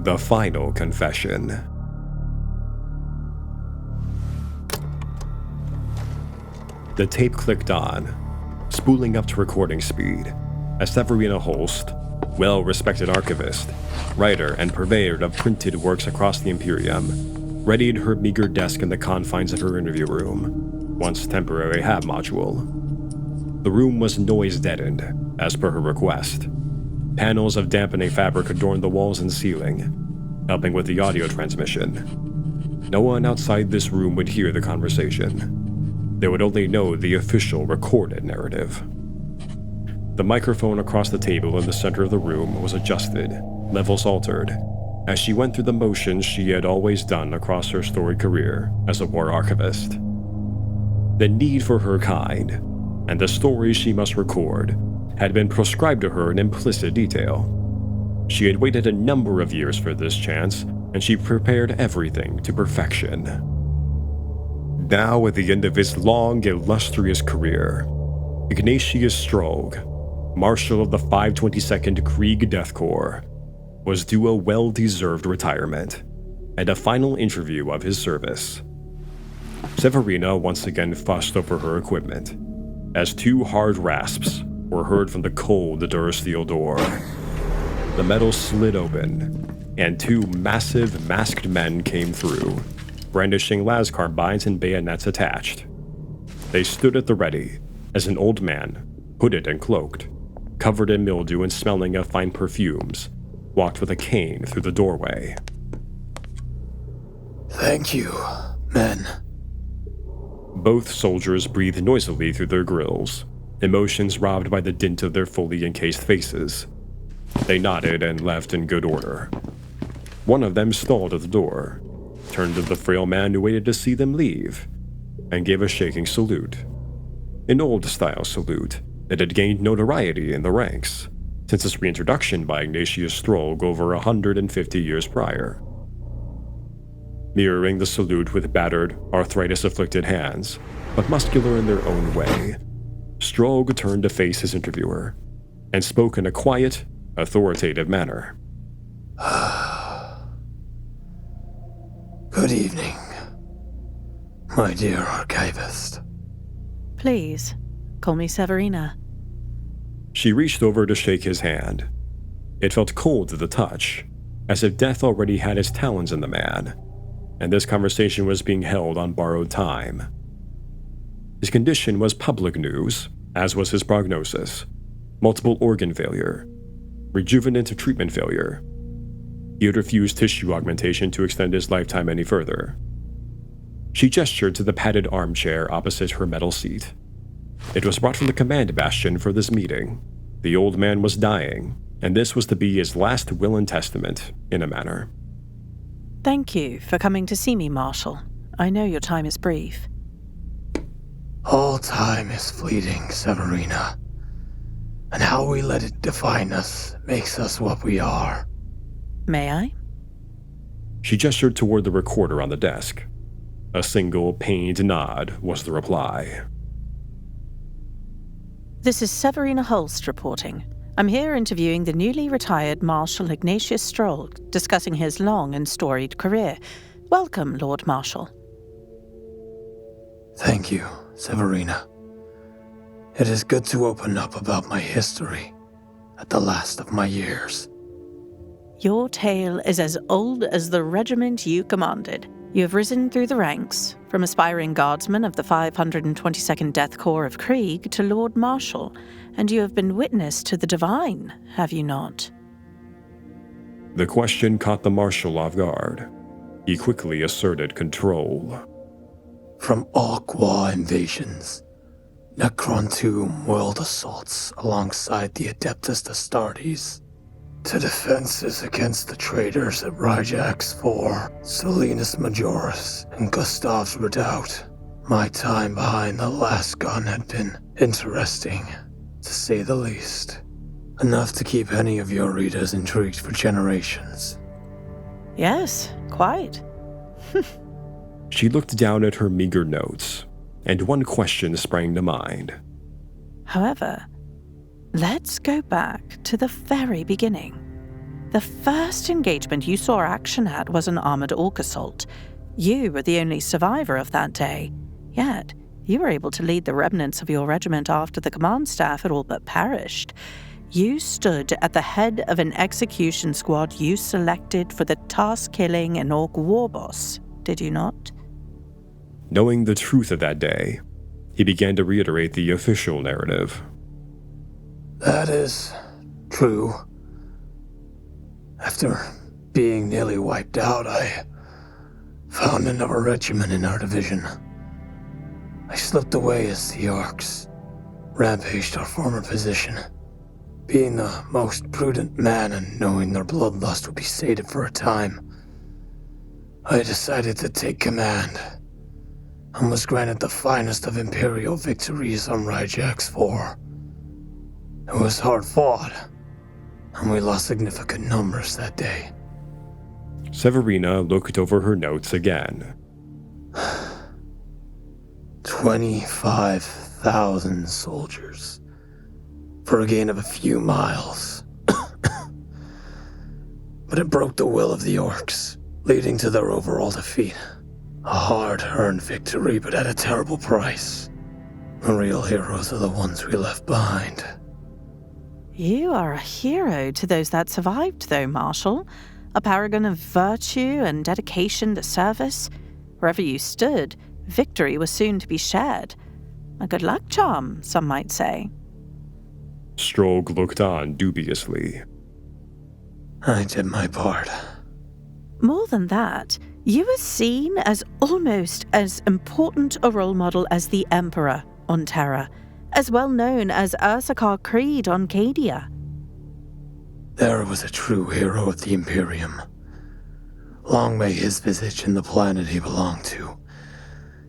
The Final Confession. The tape clicked on, spooling up to recording speed, as Severina Holst, well-respected archivist, writer, and purveyor of printed works across the Imperium, readied her meager desk in the confines of her interview room, once temporary hab module. The room was noise-deadened, as per her request. Panels of dampening fabric adorned the walls and ceiling, helping with the audio transmission. No one outside this room would hear the conversation. They would only know the official recorded narrative. The microphone across the table in the center of the room was adjusted, levels altered, as she went through the motions she had always done across her storied career as a war archivist. The need for her kind, and the stories she must record, had been prescribed to her in implicit detail. She had waited a number of years for this chance, and she prepared everything to perfection. Now, at the end of his long, illustrious career, Ignatius Strolg, Marshal of the 522nd Krieg Death Corps, was due a well-deserved retirement and a final interview of his service. Severina once again fussed over her equipment, as two hard rasps were heard from the cold durasteel door. The metal slid open, and two massive, masked men came through, brandishing las carbines and bayonets attached. They stood at the ready as an old man, hooded and cloaked, covered in mildew and smelling of fine perfumes, walked with a cane through the doorway. "Thank you, men." Both soldiers breathed noisily through their grills, emotions robbed by the dint of their fully encased faces. They nodded and left in good order. One of them stalled at the door, turned to the frail man who waited to see them leave, and gave a shaking salute. An old-style salute that had gained notoriety in the ranks since its reintroduction by Ignatius Strolg over 150 years prior. Mirroring the salute with battered, arthritis-afflicted hands, but muscular in their own way, Strolg turned to face his interviewer and spoke in a quiet, authoritative manner. Good evening, my dear archivist. Please, call me Severina. She reached over to shake his hand. It felt cold to the touch, as if death already had its talons in the man, and this conversation was being held on borrowed time. His condition was public news, as was his prognosis: multiple organ failure, rejuvenant treatment failure. He had refused tissue augmentation to extend his lifetime any further. She gestured to the padded armchair opposite her metal seat. It was brought from the command bastion for this meeting. The old man was dying, and this was to be his last will and testament, in a manner. Thank you for coming to see me, Marshal. I know your time is brief. All time is fleeting, Severina. And how we let it define us makes us what we are. May I? She gestured toward the recorder on the desk. A single pained nod was the reply. This is Severina Holst reporting. I'm here interviewing the newly retired Marshal Ignatius Strolg, discussing his long and storied career. Welcome, Lord Marshal. Thank you, Severina. It is good to open up about my history at the last of my years. Your tale is as old as the regiment you commanded. You have risen through the ranks, from aspiring guardsman of the 522nd Death Corps of Krieg to Lord Marshal, and you have been witness to the divine, have you not? The question caught the Marshal off guard. He quickly asserted control. From Aqua invasions, Necron Tomb world assaults alongside the Adeptus Astartes, to defenses against the traitors at Ryjax IV, Selinus Majoris, and Gustav's Redoubt. My time behind the last gun had been interesting, to say the least. Enough to keep any of your readers intrigued for generations. Yes, quite. She looked down at her meager notes, and one question sprang to mind. However, let's go back to the very beginning. The first engagement you saw action at was an armored orc assault. You were the only survivor of that day, yet you were able to lead the remnants of your regiment after the command staff had all but perished. You stood at the head of an execution squad you selected for the task-killing an orc warboss, did you not? Knowing the truth of that day, he began to reiterate the official narrative. That is true. After being nearly wiped out, I found another regiment in our division. I slipped away as the orcs rampaged our former position. Being the most prudent man and knowing their bloodlust would be sated for a time, I decided to take command and was granted the finest of Imperial victories on Ryjack's 4. It was hard fought, and we lost significant numbers that day. Severina looked over her notes again. 25,000 soldiers for a gain of a few miles. But it broke the will of the orcs, leading to their overall defeat. A hard-earned victory, but at a terrible price. The real heroes are the ones we left behind. You are a hero to those that survived, though, Marshal. A paragon of virtue and dedication to service. Wherever you stood, victory was soon to be shared. A good luck charm, some might say. Strolg looked on dubiously. I did my part. More than that, you were seen as almost as important a role model as the Emperor on Terra, as well known as Ursakar Creed on Cadia. There was a true hero at the Imperium. Long may his visage and the planet he belonged to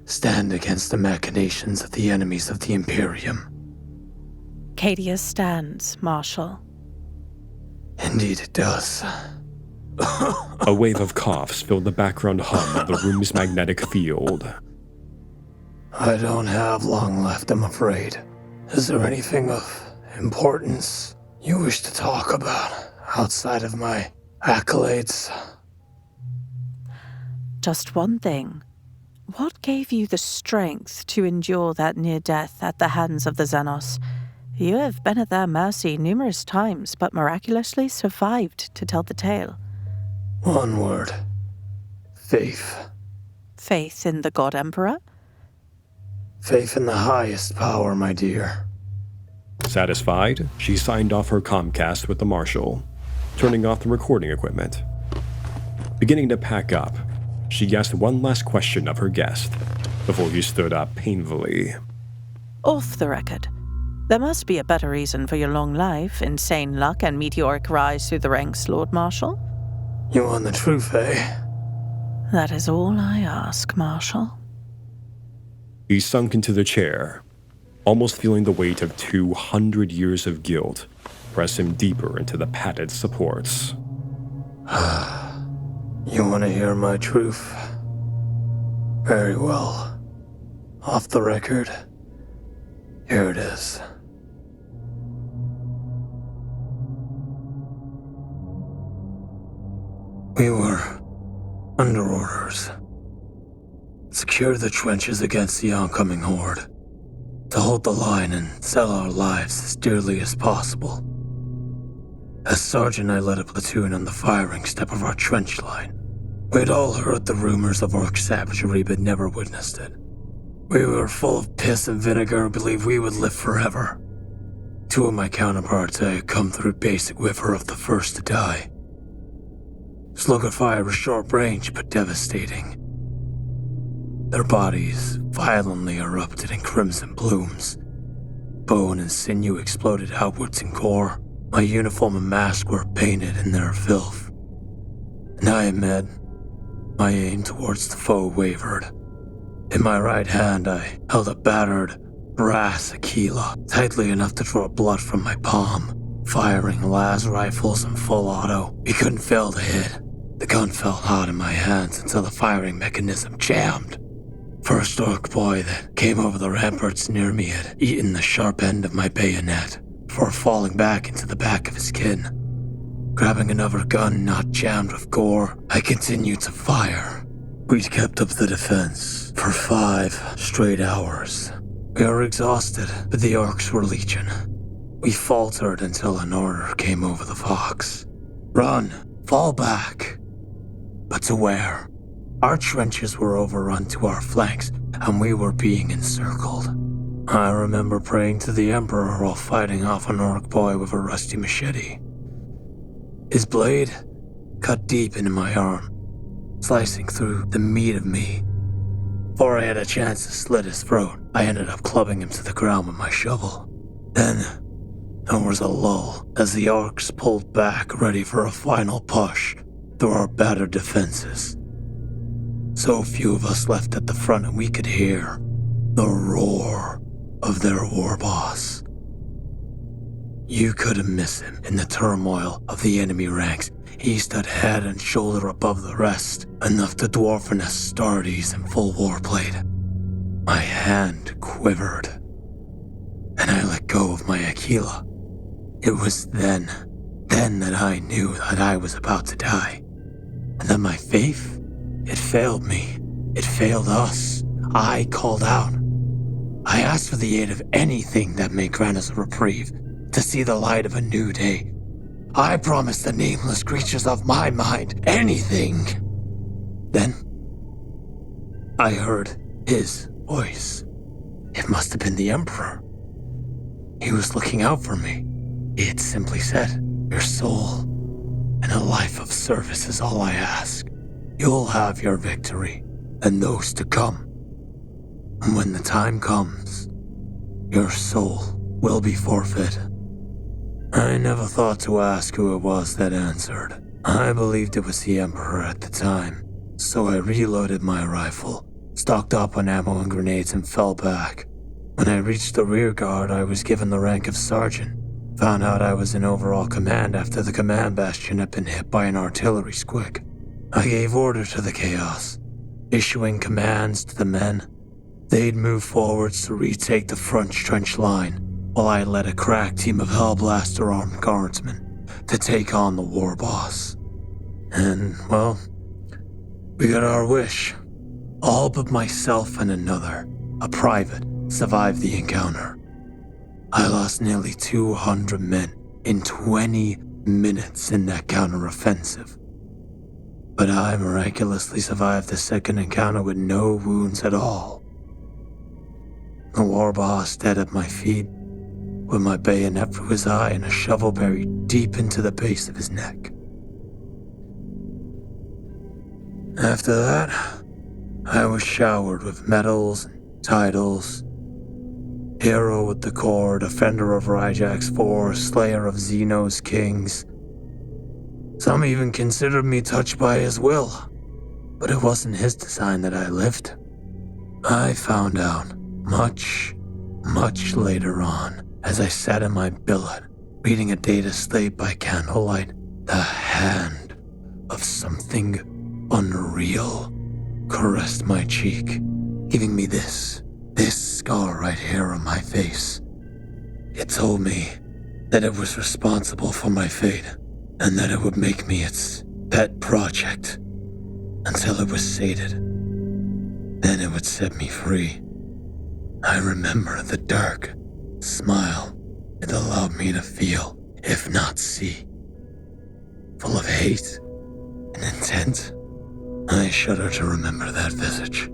stand against the machinations of the enemies of the Imperium. Cadia stands, Marshal. Indeed it does. A wave of coughs filled the background hum of the room's magnetic field. I don't have long left, I'm afraid. Is there anything of importance you wish to talk about outside of my accolades? Just one thing. What gave you the strength to endure that near death at the hands of the Xenos? You have been at their mercy numerous times, but miraculously survived to tell the tale. One word. Faith. Faith in the God Emperor? Faith in the highest power, my dear. Satisfied, she signed off her Comcast with the Marshal, turning off the recording equipment. Beginning to pack up, she asked one last question of her guest, before he stood up painfully. Off the record, there must be a better reason for your long life, insane luck, and meteoric rise through the ranks, Lord Marshal. You want the truth, eh? That is all I ask, Marshal. He sunk into the chair, almost feeling the weight of 200 years of guilt press him deeper into the padded supports. You want to hear my truth? Very well. Off the record, here it is. We were under orders. Secure the trenches against the oncoming horde. To hold the line and sell our lives as dearly as possible. As sergeant, I led a platoon on the firing step of our trench line. We'd all heard the rumors of orc savagery but never witnessed it. We were full of piss and vinegar and believed we would live forever. Two of my counterparts I had come through basic with were of the first to die. Slugger fire was short range but devastating. Their bodies violently erupted in crimson plumes. Bone and sinew exploded outwards in gore. My uniform and mask were painted in their filth. And I admit, my aim towards the foe wavered. In my right hand, I held a battered brass Aquila, tightly enough to draw blood from my palm. Firing las rifles in full auto, we couldn't fail to hit. The gun felt hot in my hands until the firing mechanism jammed. First orc boy that came over the ramparts near me had eaten the sharp end of my bayonet before falling back into the back of his kin. Grabbing another gun not jammed with gore, I continued to fire. We'd kept up the defense for 5 straight hours. We were exhausted, but the orcs were legion. We faltered until an order came over the fox. Run! Fall back! But to where? Our trenches were overrun to our flanks, and we were being encircled. I remember praying to the Emperor while fighting off an orc boy with a rusty machete. His blade cut deep into my arm, slicing through the meat of me. Before I had a chance to slit his throat, I ended up clubbing him to the ground with my shovel. Then, there was a lull as the orcs pulled back ready for a final push through our battered defenses. So few of us left at the front, and we could hear the roar of their war boss. You couldn't miss him in the turmoil of the enemy ranks. He stood head and shoulder above the rest, enough to dwarf an Astartes in full warplate. My hand quivered, and I let go of my Aquila. It was then that I knew that I was about to die, and that my faith, it failed me. It failed us. I called out. I asked for the aid of anything that may grant us a reprieve, to see the light of a new day. I promised the nameless creatures of my mind anything. Then, I heard his voice. It must have been the Emperor. He was looking out for me. It simply said, "Your soul and a life of service is all I ask. You'll have your victory, and those to come. And when the time comes, your soul will be forfeit." I never thought to ask who it was that answered. I believed it was the Emperor at the time, so I reloaded my rifle, stocked up on ammo and grenades, and fell back. When I reached the rear guard, I was given the rank of sergeant. Found out I was in overall command after the command bastion had been hit by an artillery squig. I gave order to the chaos, issuing commands to the men. They'd move forwards to retake the front trench line, while I led a crack team of Hellblaster armed guardsmen to take on the war boss. And, well, we got our wish. All but myself and another, a private, survived the encounter. I lost nearly 200 men in 20 minutes in that counteroffensive. But I miraculously survived the second encounter with no wounds at all. The war boss dead at my feet, with my bayonet through his eye and a shovel buried deep into the base of his neck. After that, I was showered with medals and titles. Hero with the Corps, Defender of Ryjack's Force, Slayer of Xeno's Kings. Some even considered me touched by his will, but it wasn't his design that I lived. I found out much later on, as I sat in my billet, reading a data slate by candlelight, the hand of something unreal caressed my cheek, giving me this scar right here on my face. It told me that it was responsible for my fate, and that it would make me its pet project until it was sated. Then it would set me free. I remember the dark smile it allowed me to feel, if not see. Full of hate and intent, I shudder to remember that visage.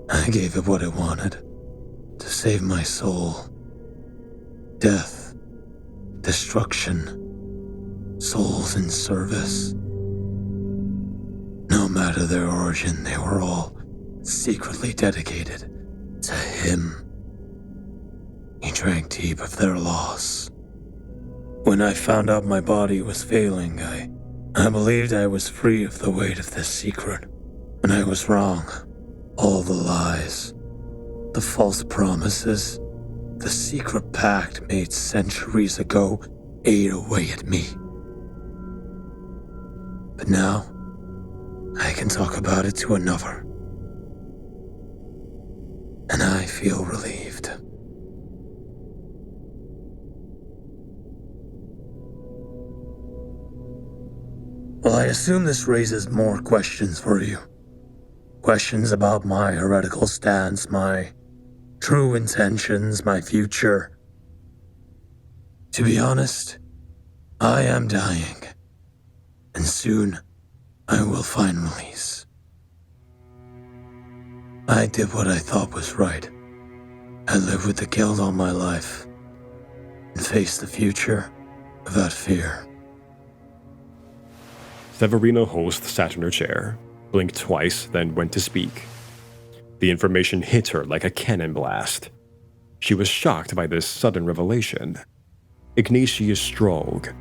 I gave it what it wanted, to save my soul. Death, destruction, souls in service. No matter their origin, they were all secretly dedicated to him. He drank deep of their loss. When I found out my body was failing, I believed I was free of the weight of this secret. And I was wrong. All the lies, the false promises, the secret pact made centuries ago ate away at me. But now, I can talk about it to another. And I feel relieved. I assume this raises more questions for you. Questions about my heretical stance, my true intentions, my future. To be honest, I am dying, and soon I will find release. I did what I thought was right. I lived with the guild all my life, and faced the future without fear. Severina Holst sat in her chair, blinked twice, then went to speak. The information hit her like a cannon blast. She was shocked by this sudden revelation. Ignatius Strolg,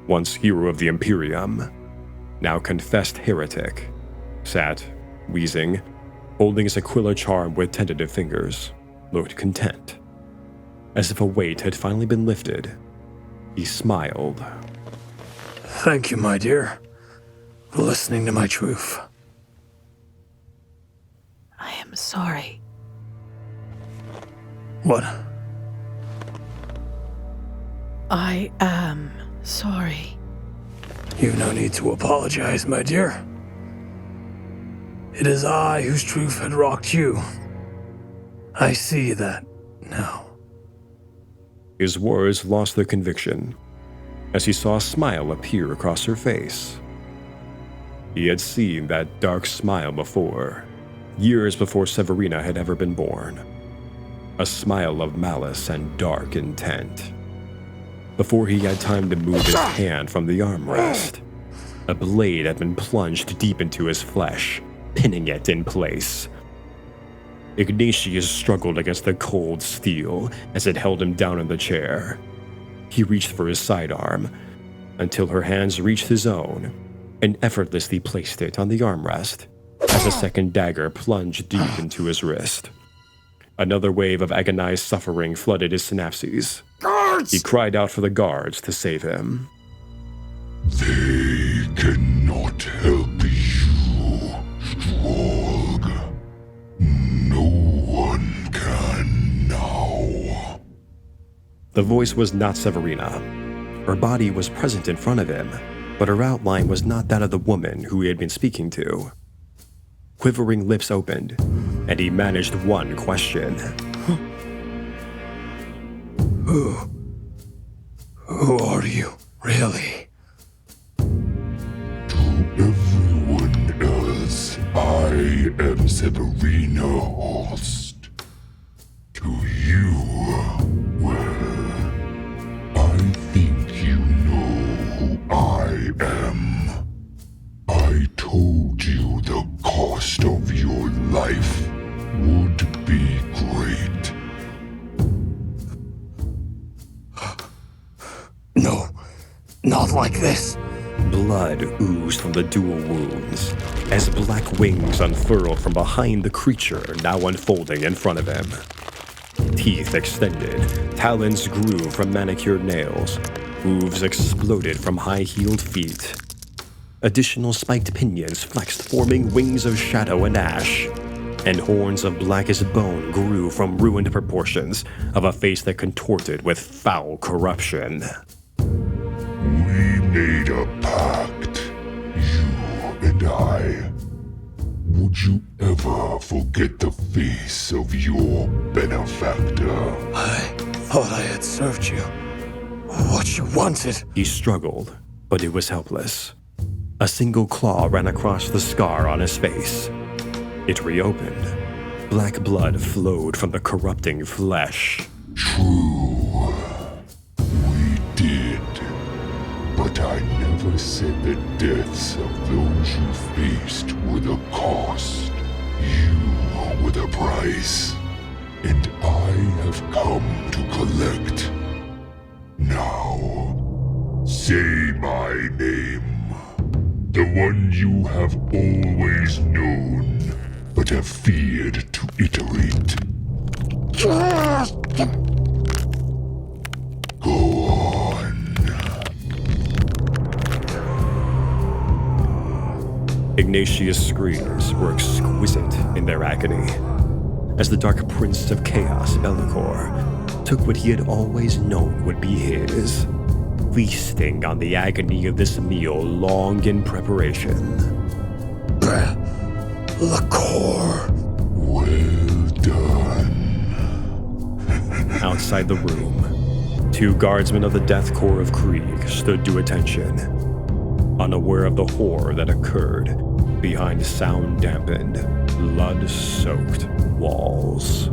once hero of the Imperium, now confessed heretic, sat, wheezing, holding his Aquila charm with tentative fingers, looked content. As if a weight had finally been lifted, he smiled. Thank you, my dear, for listening to my truth. I am sorry. What? I am sorry. You've no need to apologize, my dear. It is I whose truth had rocked you. I see that now. His words lost their conviction, as he saw a smile appear across her face. He had seen that dark smile before, years before Severina had ever been born. A smile of malice and dark intent. Before he had time to move his hand from the armrest, a blade had been plunged deep into his flesh, pinning it in place. Ignatius struggled against the cold steel as it held him down in the chair. He reached for his sidearm, until her hands reached his own, and effortlessly placed it on the armrest, as a second dagger plunged deep into his wrist. Another wave of agonized suffering flooded his synapses. Guards! He cried out for the guards to save him. They cannot help you, Strolg. No one can now. The voice was not Severina. Her body was present in front of him, but her outline was not that of the woman who he had been speaking to. Quivering lips opened, and he managed one question. Who are you, really? To everyone else, I am Severina Holst. To you, well, I think you know who I am. I told you the cost of your life would be great. No, not like this. Blood oozed from the dual wounds, as black wings unfurled from behind the creature now unfolding in front of him. Teeth extended, talons grew from manicured nails, hooves exploded from high-heeled feet. Additional spiked pinions flexed, forming wings of shadow and ash, and horns of blackest bone grew from ruined proportions of a face that contorted with foul corruption. We made a pact, you and I. Would you ever forget the face of your benefactor? I thought I had served you. What you wanted. He struggled, but it was helpless. A single claw ran across the scar on his face. It reopened. Black blood flowed from the corrupting flesh. True. We did. But I never said the deaths of those you faced were the cost. You were the price. And I have come to collect. Now, say my name. The one you have always known, but have feared to iterate. Go on. Ignatius' screams were exquisite in their agony, as the Dark Prince of Chaos, Bellicor, took what he had always known would be his, feasting on the agony of this meal long in preparation. Liqueur. Well done. Outside the room, 2 guardsmen of the Death Corps of Krieg stood to attention, unaware of the horror that occurred behind sound-dampened, blood-soaked walls.